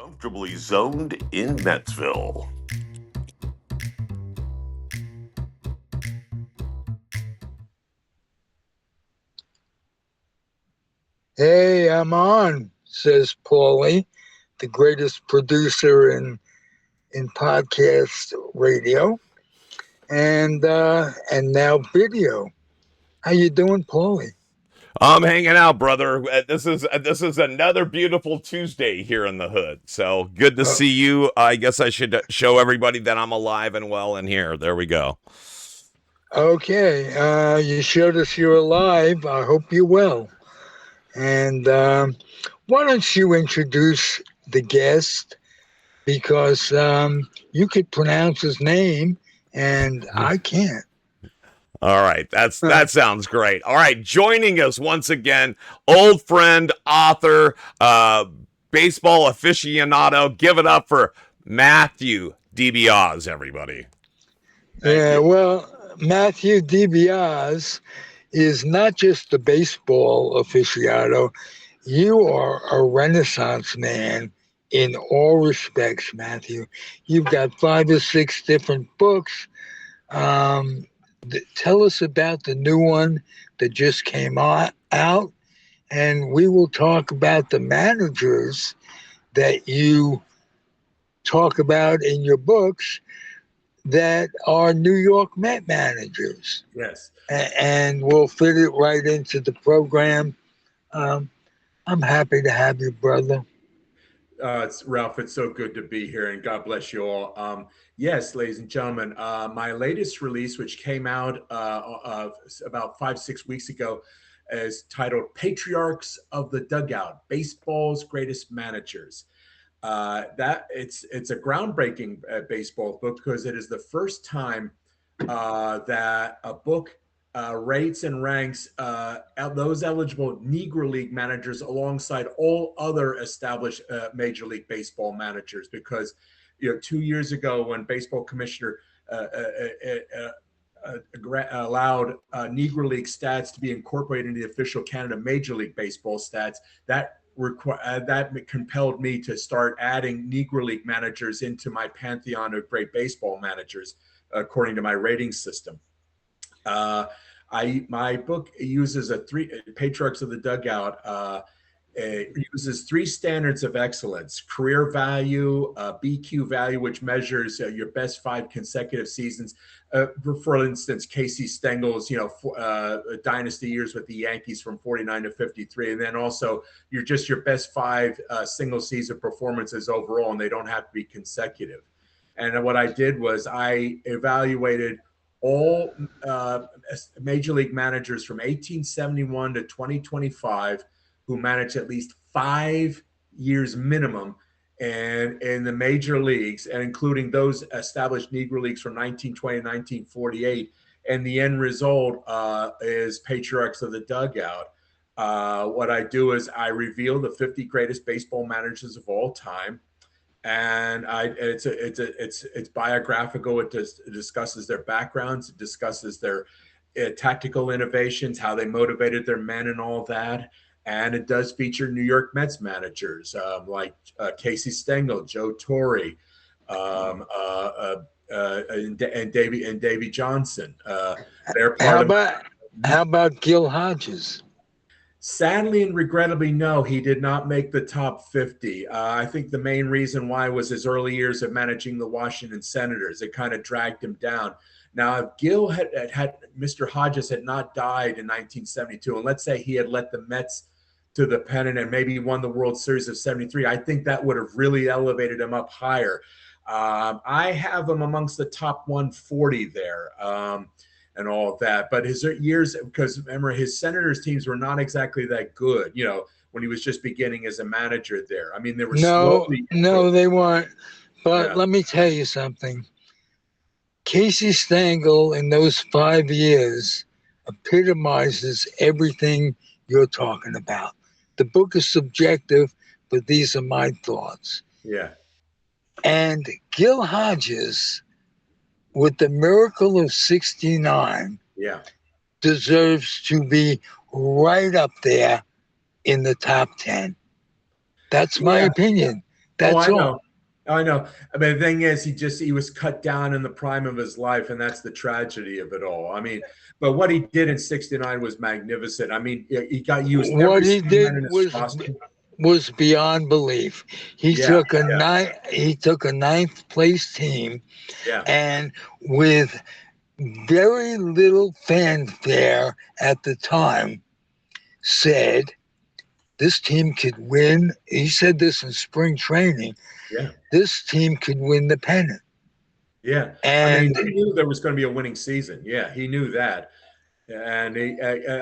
Comfortably zoned in Metsville. Hey, I'm on, says Pauly, the greatest producer in podcast radio and now video. How you doing, Pauly? I'm hanging out, brother. This is another beautiful Tuesday here in the hood. So good to see you. I guess I should show everybody that I'm alive and well in here. There we go. Okay, you showed us you're alive. I hope you're well. And why don't you introduce the guest? Because you could pronounce his name, and I can't. All right, that sounds great. All right, joining us once again, old friend, author, baseball aficionado. Give it up for Matthew DiBiase, everybody. Well, Matthew DiBiase is not just a baseball aficionado. You are a Renaissance man in all respects, Matthew. You've got 5 or 6 different books. Tell us about the new one that just came out, and we will talk about the managers that you talk about in your books that are New York Met managers. Yes. And we'll fit it right into the program. I'm happy to have you, brother. It's Ralph. It's so good to be here, and God bless you all. Yes, ladies and gentlemen, my latest release, which came out about 5-6 weeks ago, is titled "Patriarchs of the Dugout: Baseball's Greatest Managers." That it's a groundbreaking baseball book because it is the first time that a book rates and ranks those eligible Negro League managers alongside all other established Major League Baseball managers. Because 2 years ago, when baseball commissioner allowed Negro League stats to be incorporated into the official Canada Major League Baseball stats, that compelled me to start adding Negro League managers into my pantheon of great baseball managers, according to my rating system. My book uses Patriarchs of the Dugout. It uses 3 standards of excellence: career value, BQ value, which measures your best 5 consecutive seasons. For instance, Casey Stengel's, dynasty years with the Yankees from 49 to 53. And then also your best 5 single season performances overall, and they don't have to be consecutive. And what I did was I evaluated all Major League managers from 1871 to 2025 who managed at least 5 years minimum and in the major leagues, and including those established Negro Leagues from 1920 to 1948. And the end result is Patriarchs of the Dugout. What I do is I reveal the 50 greatest baseball managers of all time. And it's biographical. It discusses their backgrounds. It discusses their tactical innovations, how they motivated their men, and all that. And it does feature New York Mets managers like Casey Stengel, Joe Torre, and Davey Johnson. How about Gil Hodges? Sadly and regrettably, no, he did not make the top 50. I think the main reason why was his early years of managing the Washington Senators. It kind of dragged him down. Now, if Gil had Mr. Hodges had not died in 1972, and let's say he had led the Mets to the pennant and maybe won the World Series of 73, I think that would have really elevated him up higher. I have him amongst the top 140 there. And all of that. But his years, because remember, his Senators teams were not exactly that good, when he was just beginning as a manager there. I mean, they were No, they weren't. But Let me tell you something. Casey Stengel in those 5 years epitomizes everything you're talking about. The book is subjective, but these are my thoughts. Yeah. And Gil Hodges, with the miracle of 69, deserves to be right up there in the top 10. That's my opinion. That's I all. know. I know. I mean, the thing is, he was cut down in the prime of his life, and that's the tragedy of it all. I mean, but what he did in '69 was magnificent. I mean, he got used What every he single did man in his roster. was beyond belief. He Yeah, took a yeah, ninth place team, yeah, and with very little fanfare at the time, said this team could win. He said this in spring training. yeah. This team could win the pennant. Yeah, I mean, And he knew there was going to be a winning season. Yeah, he knew that, and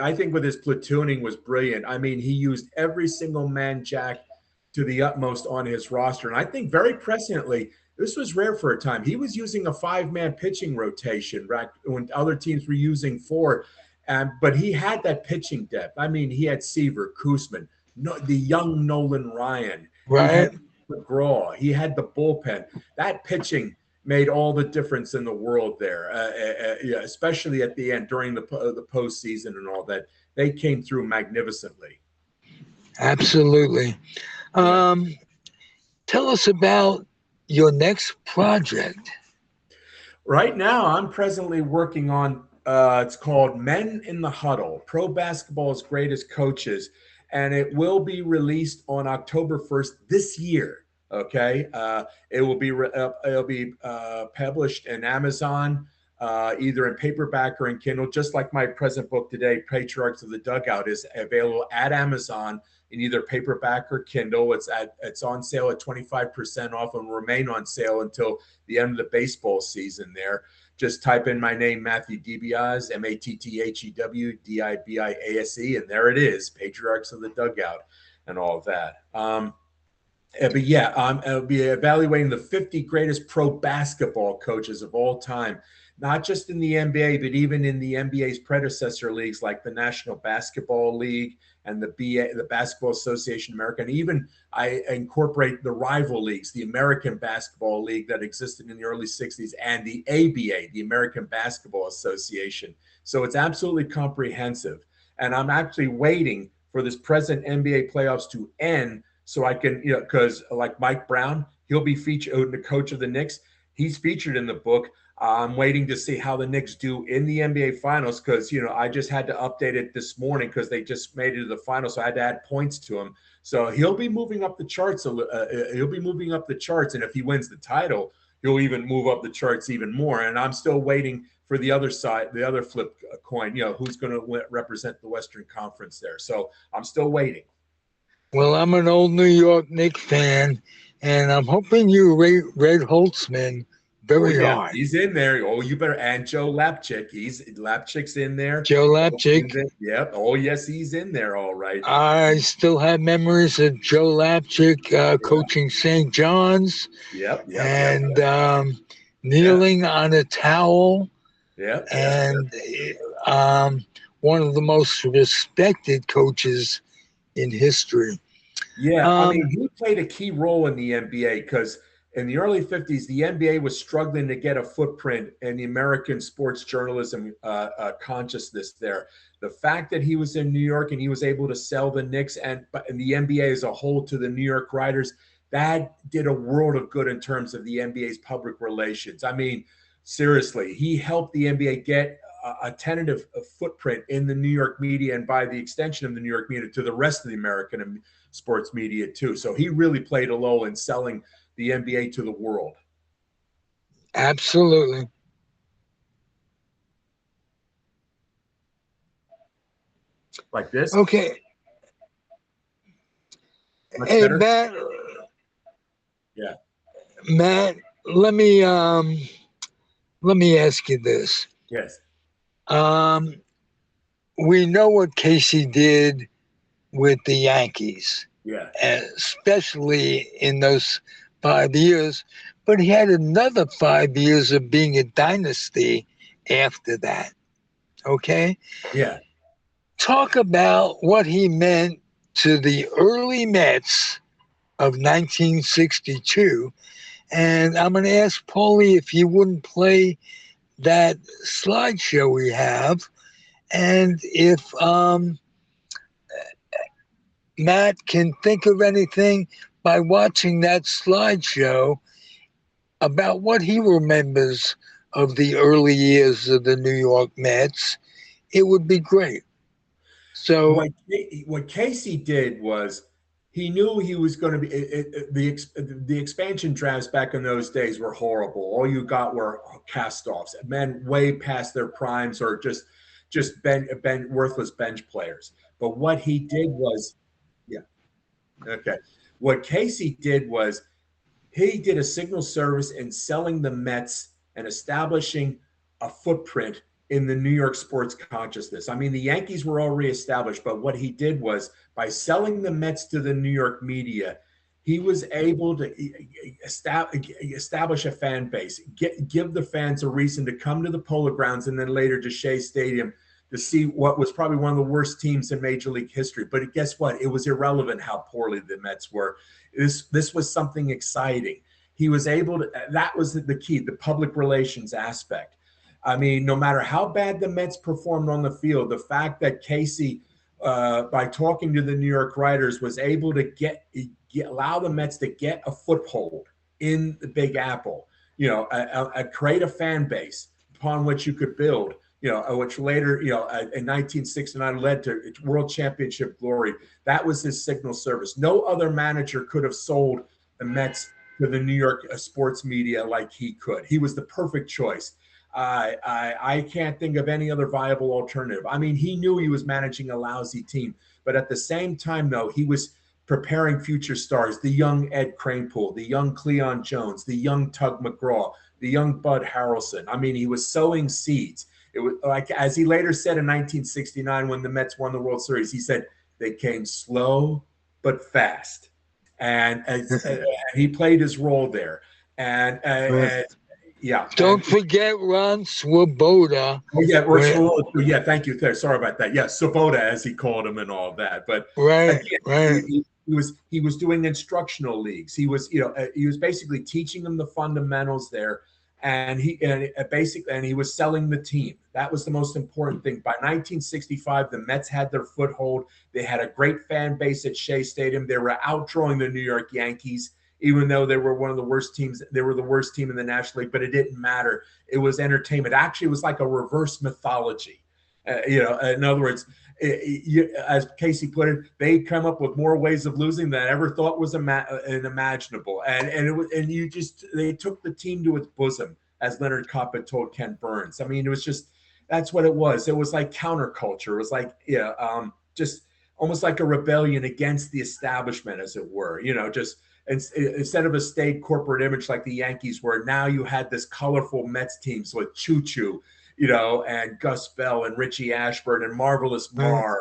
I think with his platooning was brilliant. I mean, he used every single man jack to the utmost on his roster, and I think very presciently, this was rare for a time. He was using a five-man pitching rotation right when other teams were using four, but he had that pitching depth. I mean, he had Seaver, Koosman, the young Nolan Ryan. He had right, McGraw. He had the bullpen. That pitching made all the difference in the world there, yeah, especially at the end during the postseason and all that. They came through magnificently. absolutely. Yeah. Tell us about your next project. Right now, I'm presently working on. It's called Men in the Huddle: Pro Basketball's Greatest Coaches, and it will be released on October 1st this year. Okay, it'll be published in Amazon, either in paperback or in Kindle. Just like my present book today, Patriarchs of the Dugout, is available at Amazon in either paperback or Kindle. It's on sale at 25% off and will remain on sale until the end of the baseball season there. Just type in my name, Matthew DiBiase, MattheWDiBiase, and there it is, Patriarchs of the Dugout and all of that. But yeah, I'll be evaluating the 50 greatest pro basketball coaches of all time, not just in the NBA, but even in the NBA's predecessor leagues like the National Basketball League and the Basketball Association of America. And even I incorporate the rival leagues, the American Basketball League that existed in the early 60s, and the ABA, the American Basketball Association. So it's absolutely comprehensive. And I'm actually waiting for this present NBA playoffs to end so I can, because like Mike Brown, he'll be featured, the coach of the Knicks. He's featured in the book. I'm waiting to see how the Knicks do in the NBA Finals because, I just had to update it this morning because they just made it to the finals. So I had to add points to him. So he'll be moving up the charts. He'll be moving up the charts. And if he wins the title, he'll even move up the charts even more. And I'm still waiting for the other side, the other flip coin, who's going to represent the Western Conference there. So I'm still waiting. Well, I'm an old New York Knicks fan, and I'm hoping you rate Red Holtzman very hard. He's in there. Oh, you better. And Joe Lapchick. Lapchick's in there. Joe Lapchick. Yep. Oh, yes, he's in there. All right. I still have memories of Joe Lapchick coaching St. John's. Yep. And kneeling on a towel. Yep. And one of the most respected coaches in history. Yeah, I mean, he played a key role in the NBA because in the early 50s, the NBA was struggling to get a footprint in the American sports journalism consciousness there. The fact that he was in New York and he was able to sell the Knicks and the NBA as a whole to the New York writers, that did a world of good in terms of the NBA's public relations. I mean, seriously, he helped the NBA get a tentative footprint in the New York media and by the extension of the New York media to the rest of the American sports media too. So he really played a role in selling the NBA to the world. Absolutely. Like this? Okay. Much Hey, better? Matt. Yeah. Matt, let me ask you this. Yes. We know what Casey did with the Yankees, Yeah. especially in those 5 years, but he had another 5 years of being a dynasty after that. Okay? Yeah. Talk about what he meant to the early Mets of 1962. And I'm going to ask Paulie if you wouldn't play that slideshow we have. And if Matt can think of anything, by watching that slideshow about what he remembers of the early years of the New York Mets, it would be great. So what Casey did was he knew he was going to be the expansion drafts back in those days were horrible. All you got were cast-offs, men way past their primes or just worthless bench players. But what he did was, yeah, okay. What Casey did was he did a signal service in selling the Mets and establishing a footprint in the New York sports consciousness. I mean, the Yankees were already established, but what he did was by selling the Mets to the New York media, he was able to establish a fan base, give the fans a reason to come to the Polo Grounds and then later to Shea Stadium to see what was probably one of the worst teams in Major League history. But guess what? It was irrelevant how poorly the Mets were. This was something exciting. He was able to, that was the key, the public relations aspect. I mean, no matter how bad the Mets performed on the field, the fact that Casey, by talking to the New York writers, was able to allow the Mets to get a foothold in the Big Apple, create a fan base upon which you could build, which later, in 1969 led to World Championship glory. That was his signal service. No other manager could have sold the Mets to the New York sports media like he could. He was the perfect choice. I can't think of any other viable alternative. I mean, he knew he was managing a lousy team, but at the same time, though, he was preparing future stars, the young Ed Kranepool, the young Cleon Jones, the young Tug McGraw, the young Bud Harrelson. I mean, he was sowing seeds. It was like, as he later said in 1969 when the Mets won the World Series, he said, they came slow but fast. And he played his role there. And yeah. Don't forget Ron Swoboda. Oh, yeah, Swoboda. Yeah, thank you. Sorry about that. Yeah, Swoboda, as he called him and all that. But right. He was doing instructional leagues. He was basically teaching them the fundamentals there. And he was selling the team. That was the most important thing. By 1965, the Mets had their foothold. They had a great fan base at Shea Stadium. They were outdrawing the New York Yankees, even though they were one of the worst teams. They were the worst team in the National League, but it didn't matter. It was entertainment. Actually, it was like a reverse mythology. In other words, as Casey put it, they come up with more ways of losing than I ever thought was unimaginable. They took the team to its bosom, as Leonard Kopp told Ken Burns. I mean, it was just, that's what it was. It was like counterculture. It was like, just almost like a rebellion against the establishment, as it were, just instead of a staid corporate image like the Yankees were, now you had this colorful Mets teams with Choo Choo, and Gus Bell and Richie Ashburn and Marvelous Marv,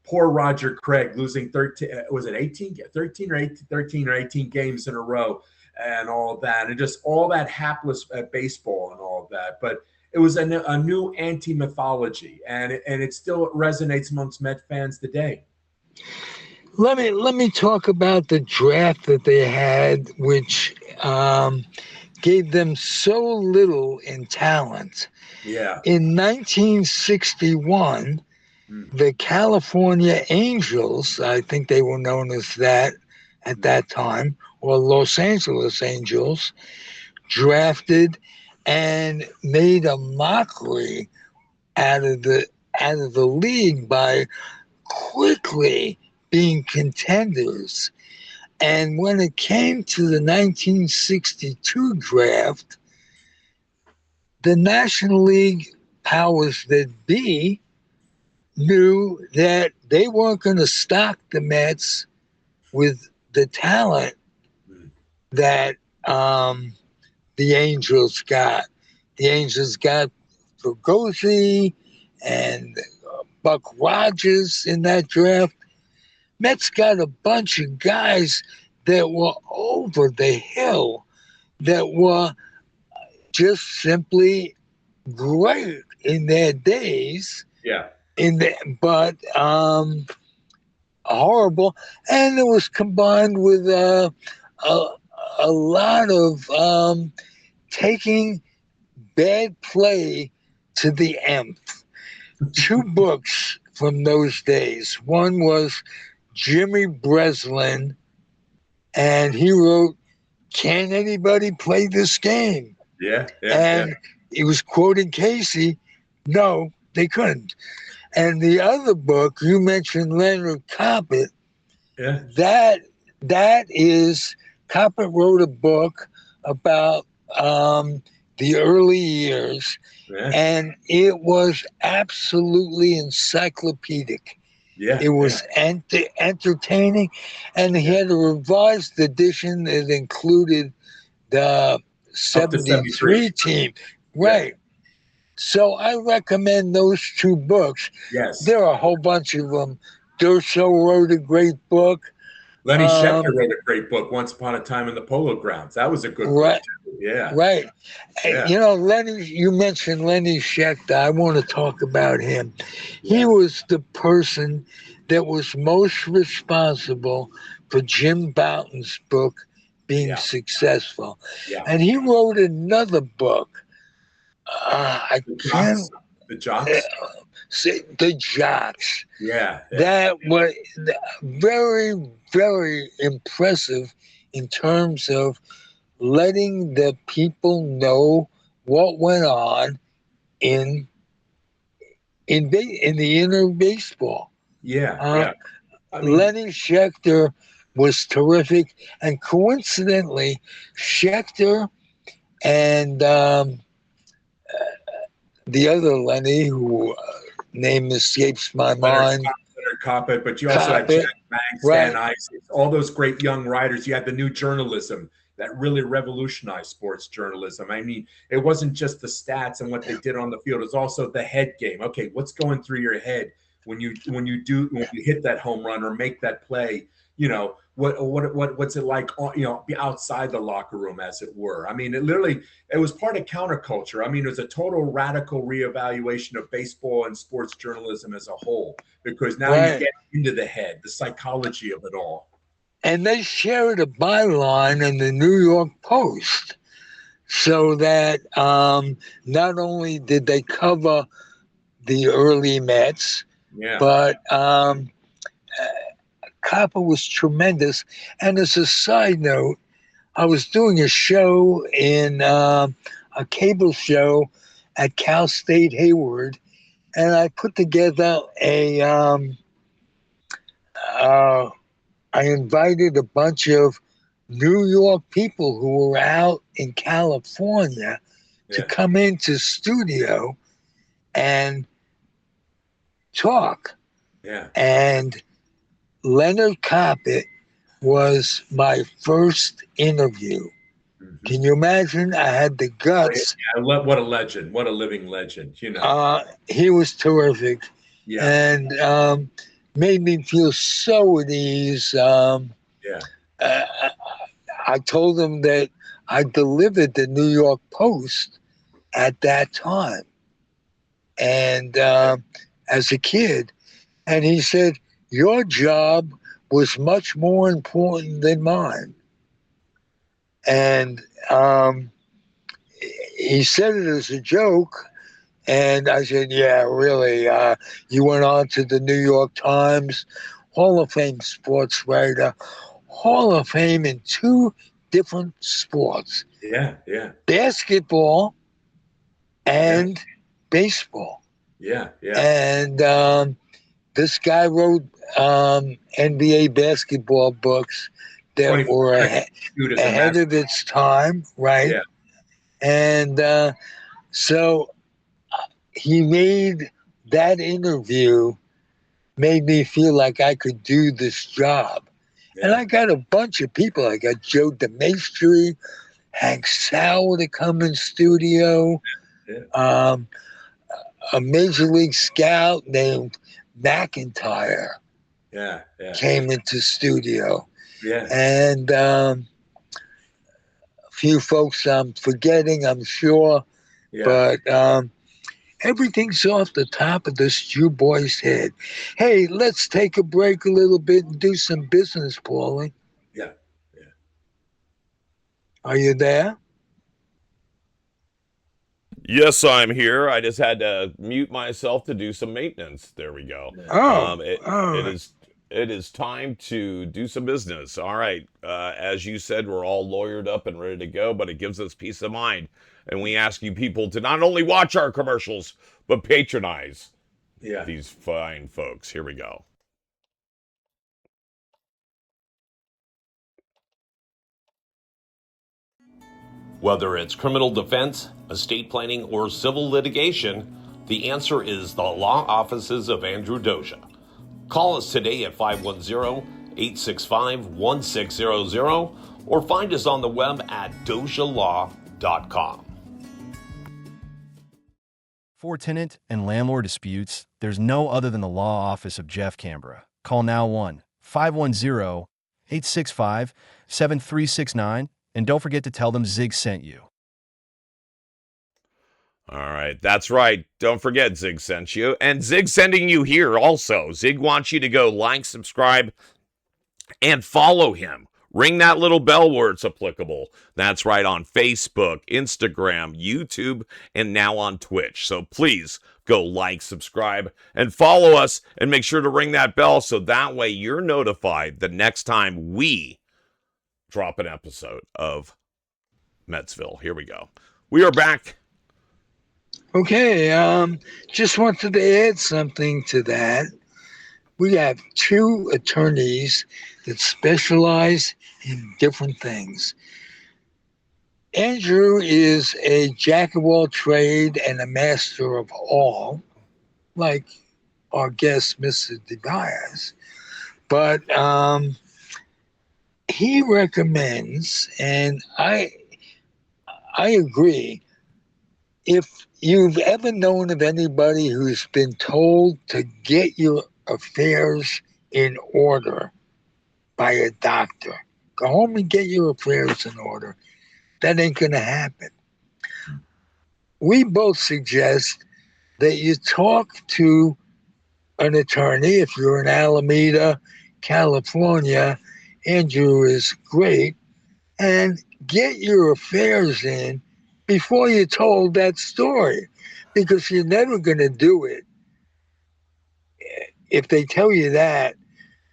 poor Roger Craig losing 13 or 18 games in a row and all that, and just all that hapless baseball and all of that. But it was a new anti-mythology, and it still resonates amongst Met fans today. Let me talk about the draft that they had, which gave them so little in talent. Yeah. In 1961, the California Angels, I think they were known as that at that time, or Los Angeles Angels, drafted and made a mockery out of the league by quickly being contenders. And when it came to the 1962 draft, the National League powers that be knew that they weren't going to stock the Mets with the talent that the Angels got. The Angels got Fugazi and Buck Rogers in that draft. Mets got a bunch of guys that were over the hill, that were just simply great in their days. Yeah. But horrible. And it was combined with a lot of taking bad play to the nth. Two books from those days. One was Jimmy Breslin and he wrote, "Can anybody play this game?" Yeah. And he was quoting Casey. No, they couldn't. And the other book you mentioned, Leonard Coppett. Yeah. That is, Coppett wrote a book about the early years, Yeah. and it was absolutely encyclopedic. Yeah. It was entertaining, and he had a revised edition that included the Up to 73 team. Right. So I recommend those two books. Yes. There are a whole bunch of them. Durso wrote a great book. Lenny Schechter wrote a great book, Once Upon a Time in the Polo Grounds. That was a good book, too. Yeah. Right. Yeah. You know, Lenny, you mentioned Lenny Schechter. I want to talk about him. He was the person that was most responsible for Jim Bouton's book being successful. Yeah. And he wrote another book. I can't. The Jocks? The Jocks. Yeah. That was very, very impressive in terms of letting the people know what went on in the inner baseball. Yeah. I mean, Lenny Schechter was terrific, and coincidentally, Schechter and the other Lenny, who name escapes my mind. Leonard Coppett, but you also had Jack Banks, Dan Isaacs, all those great young writers. You had the new journalism that really revolutionized sports journalism. I mean, it wasn't just the stats and what they did on the field; it was also the head game. Okay, what's going through your head when you hit that home run or make that play? You know, what's it like? You know, be outside the locker room, as it were. I mean, it was part of counterculture. I mean, it was a total radical reevaluation of baseball and sports journalism as a whole, because now you get into the head, the psychology of it all. And they shared a byline in the New York Post, so that not only did they cover the early Mets, but Copper was tremendous. And as a side note, I was doing a show in a cable show at Cal State Hayward, and I put together I invited a bunch of New York people who were out in California to come into studio and talk. Yeah. And Leonard Coppett was my first interview. Mm-hmm. Can you imagine? I had the guts. What a legend. What a living legend, you know. He was terrific. Yeah. And made me feel so at ease. I told him that I delivered the New York Post at that time, and as a kid, and he said, "Your job was much more important than mine." And he said it as a joke, and I said, "Yeah, really." You went on to the New York Times, Hall of Fame sports writer, Hall of Fame in 2 different sports. Yeah. Basketball and baseball. Yeah. And this guy wrote NBA basketball books that were ahead of its time, right? Yeah. And so he made that interview, made me feel like I could do this job. Yeah. And I got a bunch of people. I got Joe DeMaestri, Hank Sauer to come in studio, a major league scout named McIntyre came into studio. Yeah. And a few folks I'm forgetting, I'm sure, but everything's off the top of this Jew boy's head. Hey, let's take a break a little bit and do some business, Paulie. Yeah. Are you there? Yes, I'm here. I just had to mute myself to do some maintenance. There we go. Oh, it is it is time to do some business. All right. As you said, we're all lawyered up and ready to go, but it gives us peace of mind. And we ask you people to not only watch our commercials, but patronize these fine folks. Here we go. Whether it's criminal defense, estate planning, or civil litigation, the answer is the law offices of Andrew Doja. Call us today at 510-865-1600 or find us on the web at dojalaw.com. For tenant and landlord disputes, there's no other than the law office of Jeff Canberra. Call now 1-510-865-7369 and don't forget to tell them Zig sent you. All right, that's right. Don't forget Zig sent you. And Zig's sending you here also. Zig wants you to go like, subscribe, and follow him. Ring that little bell where it's applicable. That's right, on Facebook, Instagram, YouTube, and now on Twitch. So please go like, subscribe, and follow us, and make sure to ring that bell so that way you're notified the next time we drop an episode of Metsville. Here we go. We are back. Okay, just wanted to add something to that. We have two attorneys that specialize in different things. Andrew is a jack of all trade and a master of all, like our guest, Mr. DiBiase. But he recommends, and I agree, if you've ever known of anybody who's been told to get your affairs in order by a doctor, go home and get your affairs in order, that ain't going to happen. We both suggest that you talk to an attorney. If you're in Alameda, California, Andrew is great, and get your affairs in before you're told that story, because you're never going to do it. If they tell you that,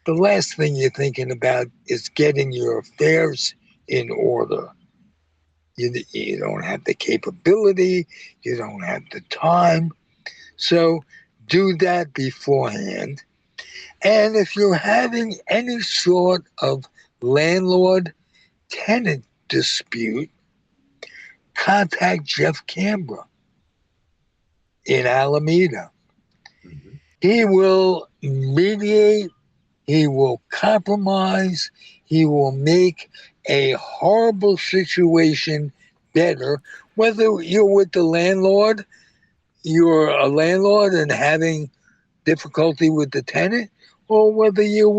the last thing you're thinking about is getting your affairs in order. You don't have the capability, you don't have the time, so do that beforehand. And if you're having any sort of landlord-tenant dispute, contact Jeff Canberra in Alameda. Mm-hmm. He will mediate, he will compromise, he will make a horrible situation better. Whether you're with the landlord, you're a landlord and having difficulty with the tenant, or whether you're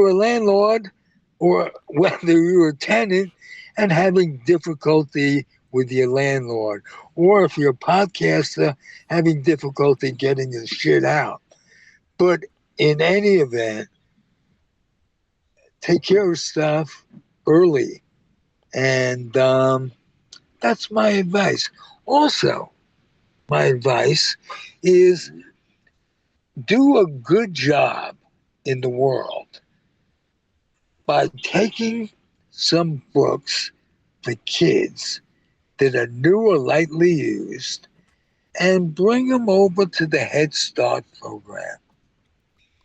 a landlord, or whether you're a tenant and having difficulty with your landlord, or if you're a podcaster, having difficulty getting your shit out. But in any event, take care of stuff early. And that's my advice. Also, my advice is do a good job in the world by taking some books for kids that are new or lightly used and bring them over to the Head Start program.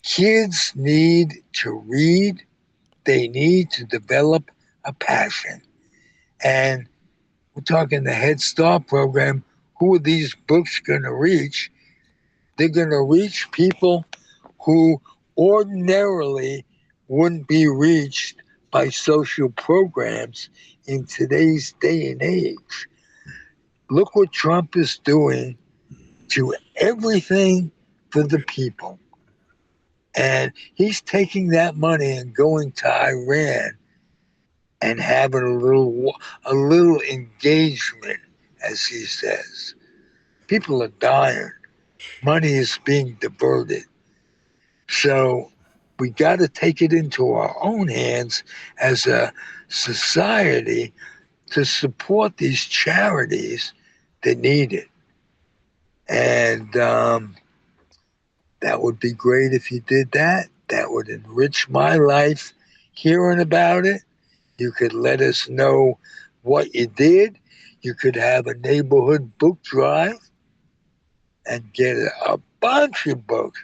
Kids need to read. They need to develop a passion. And we're talking the Head Start program. Who are these books going to reach? They're going to reach people who ordinarily wouldn't be reached by social programs in today's day and age. Look what Trump is doing to everything for the people. And he's taking that money and going to Iran and having a little engagement, as he says. People are dying. Money is being diverted. So we got to take it into our own hands as a society to support these charities that need it. And That would be great if you did that. That would enrich my life hearing about it. You could let us know what you did. You could have a neighborhood book drive and get a bunch of books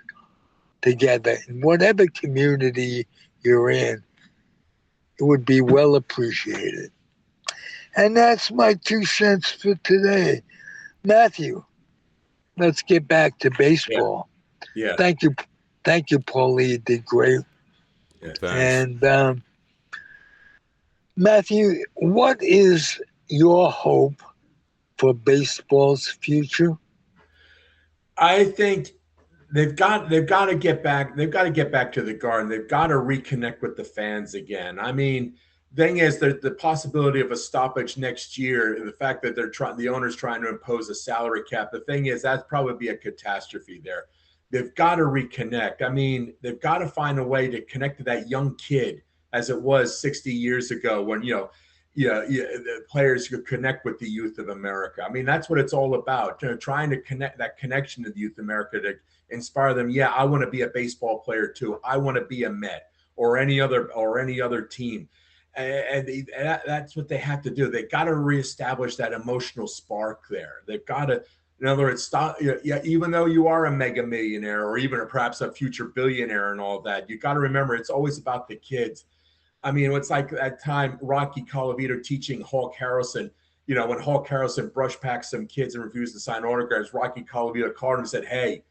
together in whatever community you're in. It would be well appreciated. And that's my 2 cents for today. Matthew, let's get back to baseball. Yeah. Thank you, Paulie. You did great. Yeah. Thanks. And Matthew, what is your hope for baseball's future? I think they've got to get back. They've got to get back to the Garden. They've got to reconnect with the fans again. I mean, thing is, the possibility of a stoppage next year, the fact that the owner's trying to impose a salary cap. The thing is, that'd probably be a catastrophe there. They've got to reconnect. I mean, they've got to find a way to connect to that young kid as it was 60 years ago when, the players could connect with the youth of America. I mean, that's what it's all about, trying to connect that connection to the youth of America to inspire them. Yeah, I want to be a baseball player too. I want to be a Met or any other team. And that's what they have to do. They got to reestablish that emotional spark there. They've got to, in other words, stop. Even though you are a mega millionaire or even perhaps a future billionaire and all that, you got to remember it's always about the kids. I mean, it's like that time Rocky Colavito teaching Hawk Harrelson. When Hawk Harrelson brush packed some kids and refused to sign autographs, Rocky Colavito called him and said, "Hey,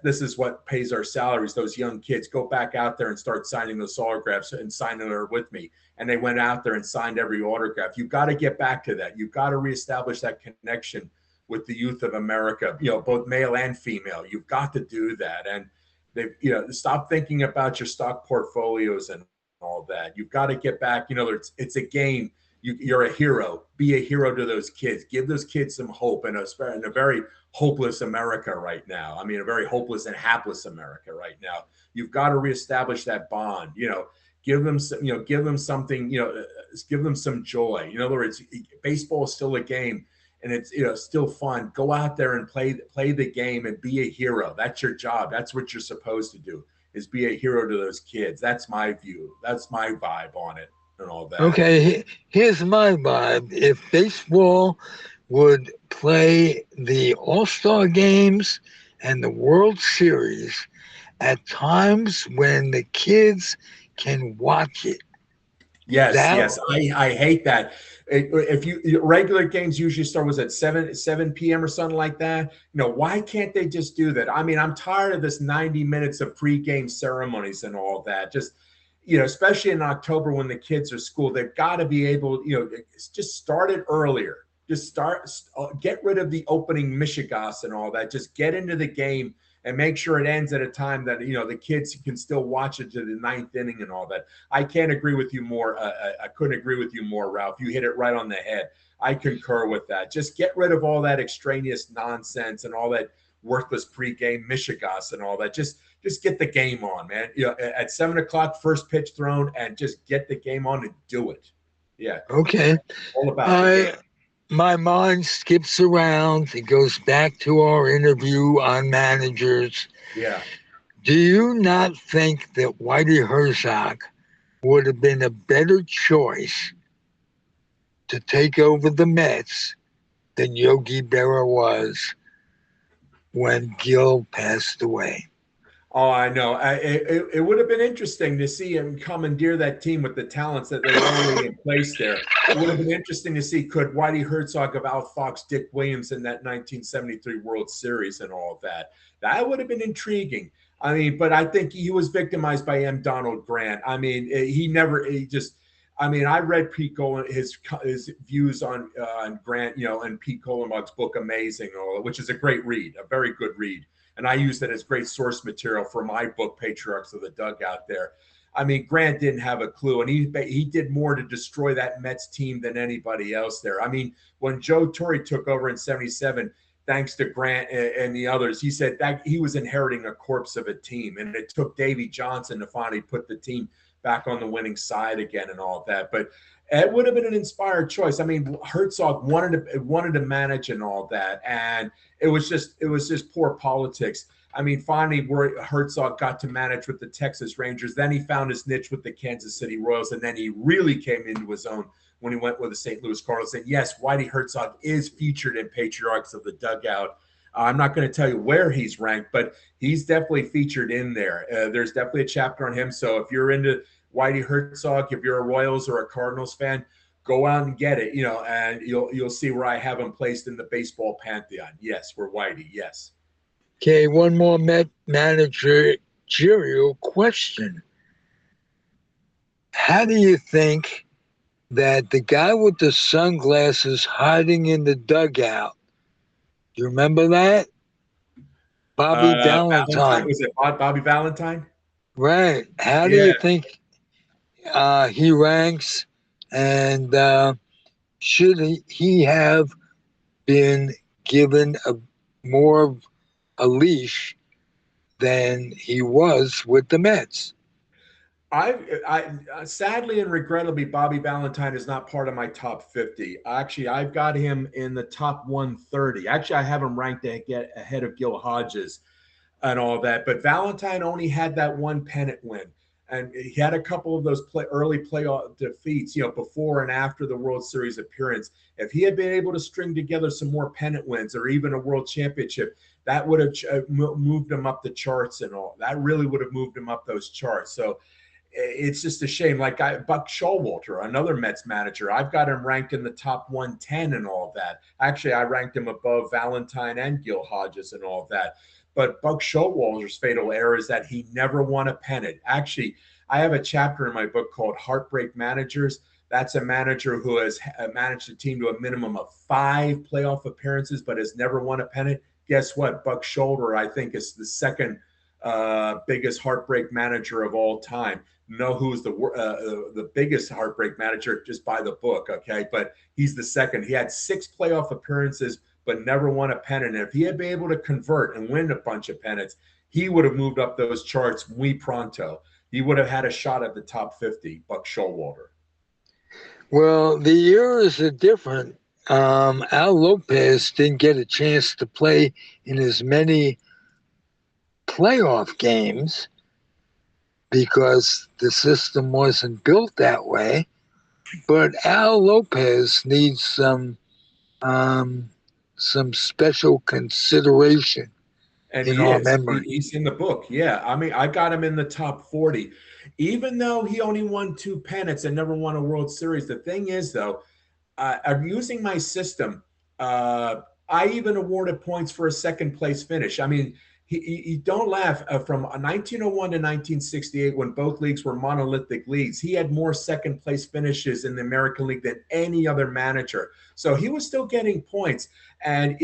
this is what pays our salaries. Those young kids, go back out there and start signing those autographs and signing her with me." And they went out there and signed every autograph. You've got to get back to that. You've got to reestablish that connection with the youth of America, both male and female. You've got to do that. And stop thinking about your stock portfolios and all that. You've got to get back. It's a game. You're a hero. Be a hero to those kids. Give those kids some hope in a very hopeless America right now. I mean, a very hopeless and hapless America right now. You've got to reestablish that bond. Give them some, give them something. Give them some joy. In other words, baseball is still a game, and it's still fun. Go out there and play the game and be a hero. That's your job. That's what you're supposed to do. Is be a hero to those kids. That's my view. That's my vibe on it and all that. Okay, here's my vibe. If baseball would play the All-Star games and the World Series at times when the kids can watch it. Yes. I hate that. If regular games usually start was at 7 p.m. or something like that. Why can't they just do that? I mean, I'm tired of this 90 minutes of pregame ceremonies and all that. Just especially in October when the kids are school, they've got to be able, just start it earlier. Just get rid of the opening Michigas and all that. Just get into the game and make sure it ends at a time that, the kids can still watch it to the ninth inning and all that. I can't agree with you more. I couldn't agree with you more, Ralph. You hit it right on the head. I concur with that. Just get rid of all that extraneous nonsense and all that worthless pregame Michigas and all that. Just get the game on, man. At 7 o'clock, first pitch thrown, and just get the game on and do it. Yeah. Okay. All about it. My mind skips around. It goes back to our interview on managers. Yeah. Do you not think that Whitey Herzog would have been a better choice to take over the Mets than Yogi Berra was when Gil passed away? Oh, I know. It would have been interesting to see him commandeer that team with the talents that they were already in place there. It would have been interesting to see, could Whitey Herzog have outfoxed Dick Williams in that 1973 World Series and all of that. That would have been intriguing. I mean, but I think he was victimized by M. Donald Grant. I mean, I read Pete Golan, his views on Grant, and Pete Golanbach's book, Amazing, which is a great read, a very good read. And I use that as great source material for my book, Patriarchs of the Dugout there. I mean, Grant didn't have a clue, and he did more to destroy that Mets team than anybody else there. I mean, when Joe Torre took over in 77, thanks to Grant and the others, he said that he was inheriting a corpse of a team, and it took Davey Johnson to finally put the team back on the winning side again and all of that. But it would have been an inspired choice. I mean, Herzog wanted to manage and all that, and it was just poor politics. I mean, finally, Herzog got to manage with the Texas Rangers. Then he found his niche with the Kansas City Royals, and then he really came into his own when he went with the St. Louis Cardinals. And yes, Whitey Herzog is featured in Patriarchs of the Dugout. I'm not going to tell you where he's ranked, but he's definitely featured in there. There's definitely a chapter on him. So if you're into Whitey Herzog, if you're a Royals or a Cardinals fan, go out and get it, and you'll see where I have him placed in the baseball pantheon. Yes, we're Whitey. Yes. Okay, one more managerial question. How do you think that the guy with the sunglasses hiding in the dugout, you remember that? Bobby Valentine. Was it Bobby Valentine? Right. How do you think he ranks, and should he have been given more of a leash than he was with the Mets? I sadly and regrettably, Bobby Valentine is not part of my top 50. Actually, I've got him in the top 130. Actually, I have him ranked ahead of Gil Hodges and all that. But Valentine only had that one pennant win, and he had a couple of those early playoff defeats, before and after the World Series appearance. If he had been able to string together some more pennant wins or even a World Championship, that would have moved him up the charts and all. That really would have moved him up those charts. So it's just a shame. Like Buck Showalter, another Mets manager, I've got him ranked in the top 110 and all that. Actually, I ranked him above Valentine and Gil Hodges and all that. But Buck Showalter's fatal error is that he never won a pennant. Actually, I have a chapter in my book called Heartbreak Managers. That's a manager who has managed a team to a minimum of 5 playoff appearances, but has never won a pennant. Guess what? Buck Showalter, I think, is the second biggest heartbreak manager of all time. Know who's the biggest heartbreak manager? Just by the book, okay? But he's the second. He had 6 playoff appearances, but never won a pennant. And if he had been able to convert and win a bunch of pennants, he would have moved up those charts muy pronto. He would have had a shot at the top 50, Buck Showalter. Well, the eras are different. Al Lopez didn't get a chance to play in as many playoff games because the system wasn't built that way. But Al Lopez needs some special consideration and in our memory. He's in the book. Yeah. I mean, I got him in the top 40. Even though he only won 2 pennants and never won a World Series. The thing is, though, I'm using my system. I even awarded points for a second place finish. I mean, he don't laugh. From 1901 to 1968, when both leagues were monolithic leagues, he had more second place finishes in the American League than any other manager. So he was still getting points. And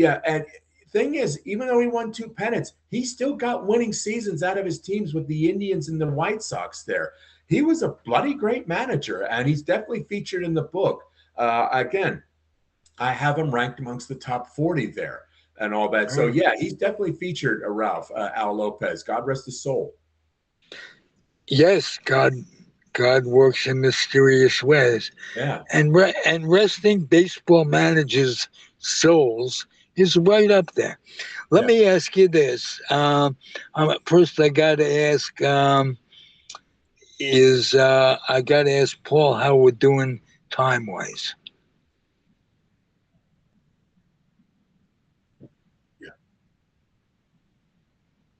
thing is, even though he won 2 pennants, he still got winning seasons out of his teams with the Indians and the White Sox there. He was a bloody great manager, and he's definitely featured in the book. Again, I have him ranked amongst the top 40 there and all that. So, yeah, he's definitely featured, Ralph, Al Lopez. God rest his soul. Yes, God works in mysterious ways. Yeah. And resting baseball managers' souls is right up there. Let me ask you this. First, I got to ask, I got to ask Paul how we're doing time-wise.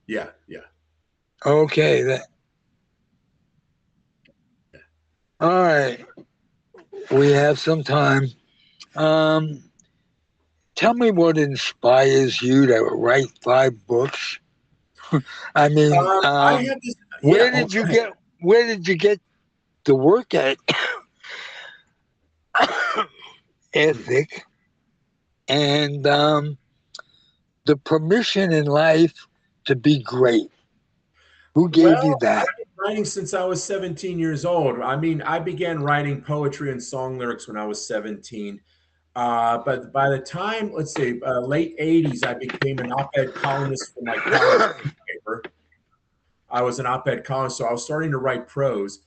Yeah. Okay. All right. We have some time. Tell me what inspires you to write 5 books. I mean, I had this, where did you get the work ethic and the permission in life to be great? Who gave you that? I've been writing since I was 17 years old. I mean, I began writing poetry and song lyrics when I was 17. But by the time, let's say, late 80s, I became an op-ed columnist for my college newspaper. I was an op-ed columnist, so I was starting to write prose.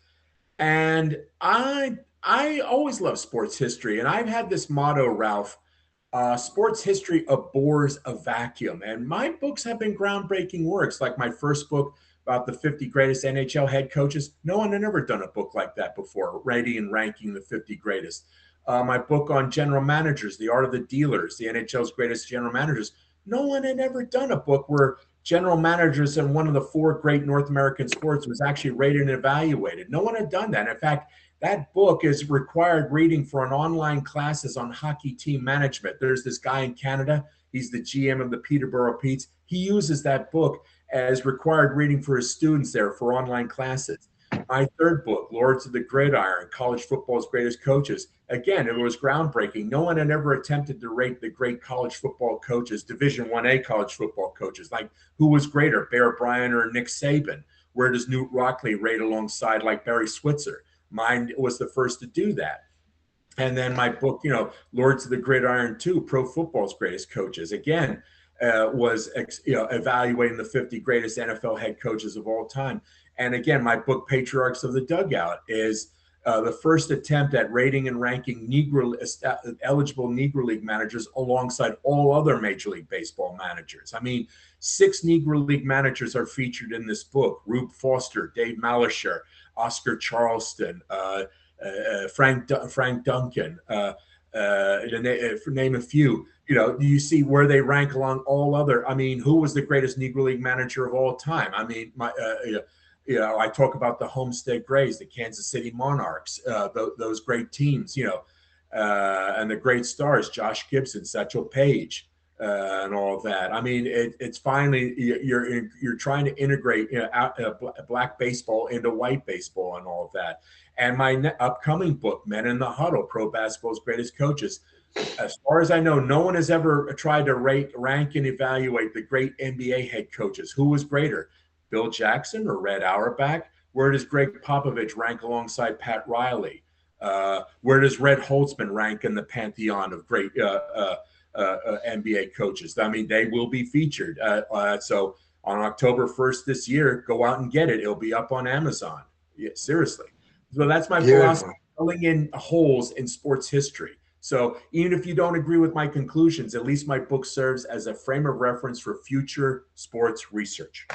And I always love sports history. And I've had this motto, Ralph, sports history abhors a vacuum. And my books have been groundbreaking works, like my first book about the 50 greatest NHL head coaches. No one had ever done a book like that before, rating and ranking the 50 greatest. My book on general managers, The Art of the Dealers, the NHL's greatest general managers. No one had ever done a book where general managers in one of the four great North American sports was actually rated and evaluated. No one had done that. In fact, that book is required reading for an online classes on hockey team management. There's this guy in Canada. He's the GM of the Peterborough Petes. He uses that book as required reading for his students there for online classes. My third book, Lords of the Gridiron, College Football's Greatest Coaches. Again, it was groundbreaking. No one had ever attempted to rate the great college football coaches, Division 1A college football coaches, like who was greater, Bear Bryant or Nick Saban? Where does Knute Rockne rate alongside like Barry Switzer? Mine was the first to do that. And then my book, Lords of the Gridiron 2, Pro Football's Greatest Coaches, again, was evaluating the 50 greatest NFL head coaches of all time. And again, my book, Patriarchs of the Dugout, is the first attempt at rating and ranking eligible Negro League managers alongside all other Major League Baseball managers. I mean, 6 Negro League managers are featured in this book: Rube Foster, Dave Malisher, Oscar Charleston, Frank Duncan, to name a few. You see where they rank along all other. I mean, who was the greatest Negro League manager of all time? I mean, I talk about the Homestead Grays, the Kansas City Monarchs, those great teams, and the great stars, Josh Gibson, Satchel Paige, and all of that. I mean, it's finally you're trying to integrate black baseball into white baseball and all of that. And my upcoming book, Men in the Huddle, Pro Basketball's Greatest Coaches. As far as I know, no one has ever tried to rank and evaluate the great NBA head coaches. Who was greater, Bill Jackson or Red Auerbach? Where does Greg Popovich rank alongside Pat Riley? Where does Red Holtzman rank in the pantheon of great NBA coaches? I mean, they will be featured. So on October 1st this year, go out and get it. It'll be up on Amazon. Yeah, seriously. So that's my philosophy, filling in holes in sports history. So even if you don't agree with my conclusions, at least my book serves as a frame of reference for future sports research.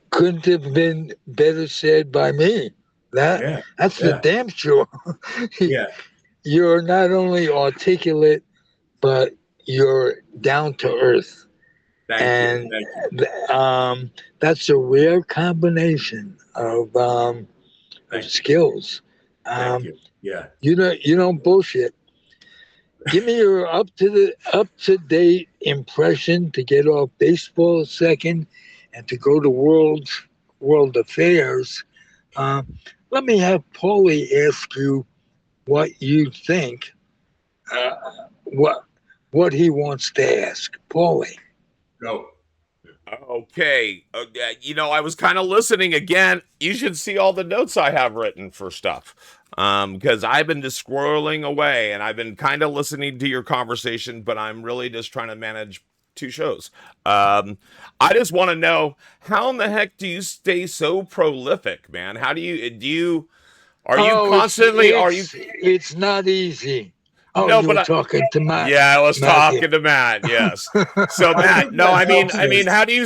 Couldn't have been better said by me. That's for damn sure. Yeah. You're not only articulate, but you're down to earth. Thank you. That's a rare combination of skills. Thank you. Yeah. You don't bullshit. Give me your up to date impression to get off baseball second, and to go to world affairs. Let me have Pauly ask you what you think. What he wants to ask, Pauly. Go. Okay. I was kind of listening again. You should see all the notes I have written for stuff. Because I've been just scrolling away and I've been kind of listening to your conversation, but I'm really just trying to manage 2 shows. I just want to know, how in the heck do you stay so prolific, man? How do you constantly, it's not easy. Oh, no, but talking to Matt. Yeah, I was talking to Matt. Yes. So Matt, no, I mean, how do you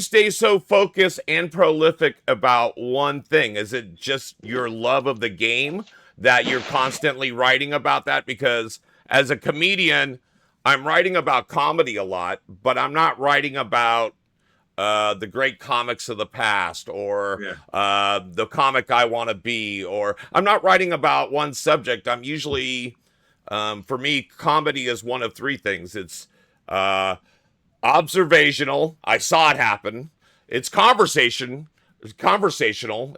stay so focused and prolific about one thing? Is it just your love of the game that you're constantly writing about that? Because as a comedian, I'm writing about comedy a lot, but I'm not writing about the great comics of the past, or the comic I want to be, or I'm not writing about one subject. I'm usually, for me, comedy is one of 3 things. It's observational. I saw it happen. It's conversational.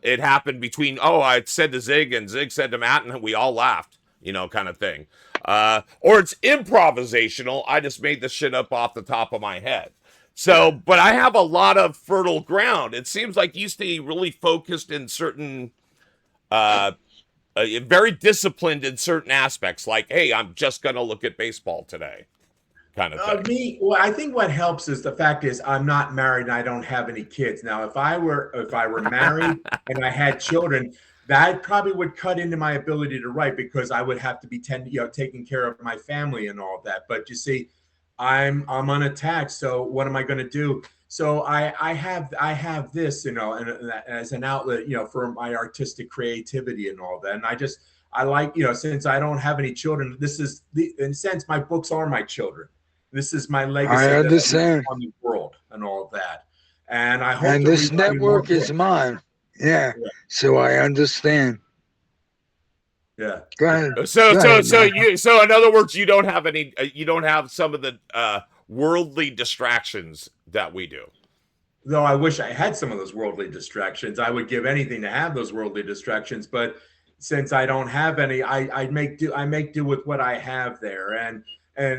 It happened between, I said to Zig and Zig said to Matt and we all laughed, kind of thing. Or it's improvisational. I just made this shit up off the top of my head. So, but I have a lot of fertile ground. It seems like you stay really focused in certain, very disciplined in certain aspects. Like, hey, I'm just going to look at baseball today. kind of thing? Well, I think what helps is the fact is I'm not married and I don't have any kids. Now, if I were married and I had children, that probably would cut into my ability to write because I would have to be taking care of my family and all of that. But you see, I'm unattached, so what am I going to do? So I have this, and as an outlet, for my artistic creativity and all that. And I like, since I don't have any children, this is in a sense, my books are my children. This is my legacy I understand. on the world and all of that. And I hope. And this network is mine. Yeah. So I understand. Yeah. Go ahead. So in other words, you don't have some of the worldly distractions that we do. Though I wish I had some of those worldly distractions. I would give anything to have those worldly distractions, but since I don't have any, I make do with what I have there. And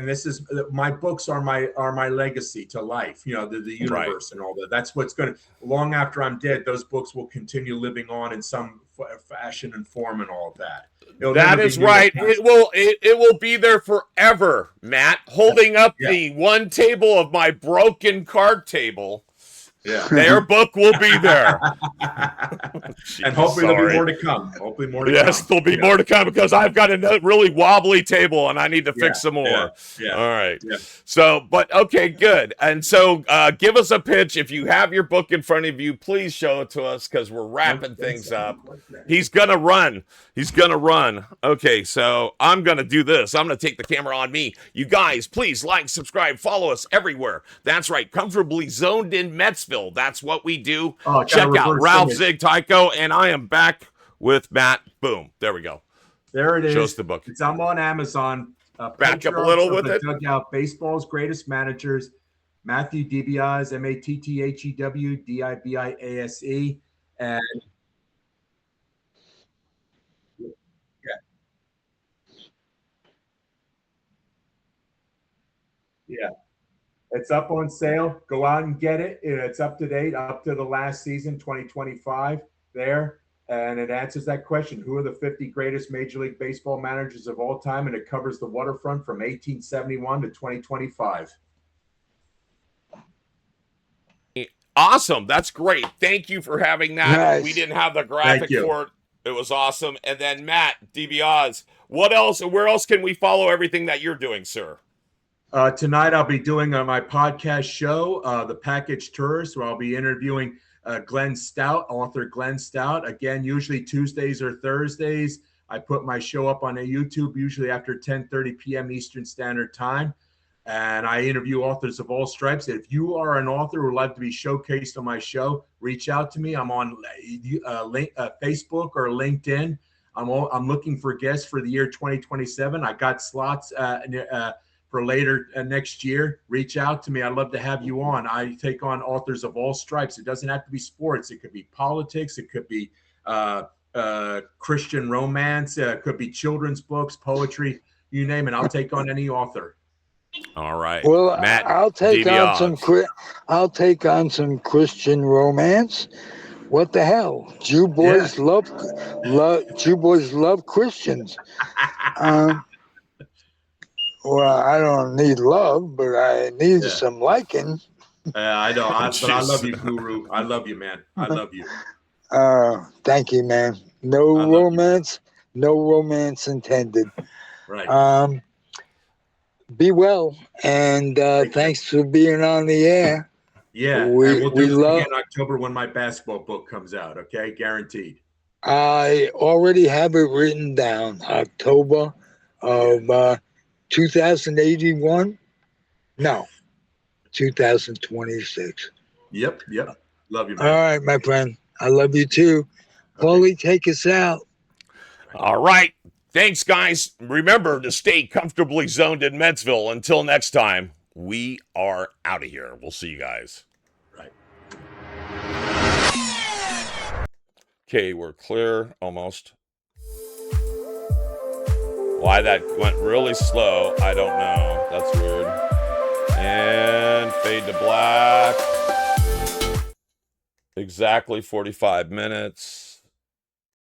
this is, my books are my legacy to life, the universe, right, and all that. That's what's going to, long after I'm dead, those books will continue living on in some fashion and form and all of that. That is right. It will be there forever, Matt, holding up the one table of my broken card table. Yeah, their book will be there. And hopefully there'll be more to come. Yes, there'll be more to come because I've got a really wobbly table and I need to fix some more. Yeah. All right. Yeah. So, but okay, good. And so give us a pitch. If you have your book in front of you, please show it to us because we're wrapping things up. He's going to run. Okay, so I'm going to do this. I'm going to take the camera on me. You guys, please like, subscribe, follow us everywhere. That's right. Comfortably Zoned in Metsville. That's what we do. Check out Ralph, Zig, Tyko, and I am back with Matt. Boom. There we go. There it is. Shows the book. I'm on Amazon. Back up a little with it. Dugout Baseball's Greatest Managers. Matthew DiBiase, Mathew DiBiase, and yeah. It's up on sale. Go out and get it. It's up to date, up to the last season, 2025 there. And it answers that question. Who are the 50 greatest Major League Baseball managers of all time? And it covers the waterfront from 1871 to 2025. Awesome. That's great. Thank you for having that. Nice. We didn't have the graphic for it. It was awesome. And then Matt, DiBiase, what else? Where else can we follow everything that you're doing, sir? Tonight I'll be doing my podcast show, The Package Tourist, where I'll be interviewing Glenn Stout, author Glenn Stout. Again, usually Tuesdays or Thursdays. I put my show up on YouTube, usually after 10:30 p.m. Eastern Standard Time. And I interview authors of all stripes. If you are an author who would like to be showcased on my show, reach out to me. I'm on Facebook or LinkedIn. I'm looking for guests for the year 2027. I got slots for later next year. Reach out to me. I'd love to have you on. I take on authors of all stripes. It doesn't have to be sports. It could be politics. It could be Christian romance. It could be children's books, poetry, you name it. I'll take on any author. All right. Well, Matt, I'll take DiBiase. on some Christian romance. What the hell? Jew boys love Christians. Well, I don't need love, but I need some liking. I know, but I love you, Guru. I love you, man. I love you. Thank you, man. No romance intended. Right. Be well, and thanks for being on the air. Yeah, we'll do it in October when my basketball book comes out. Okay, guaranteed. I already have it written down. October of 2081. No, 2026. Yep. Love you, man. All right, my friend. I love you too. Pauly, take us out. All right. Thanks, guys. Remember to stay comfortably zoned in Metsville. Until next time, we are out of here. We'll see you guys. Right. Okay, we're clear almost. Why that went really slow, I don't know. That's weird. And fade to black. Exactly 45 minutes.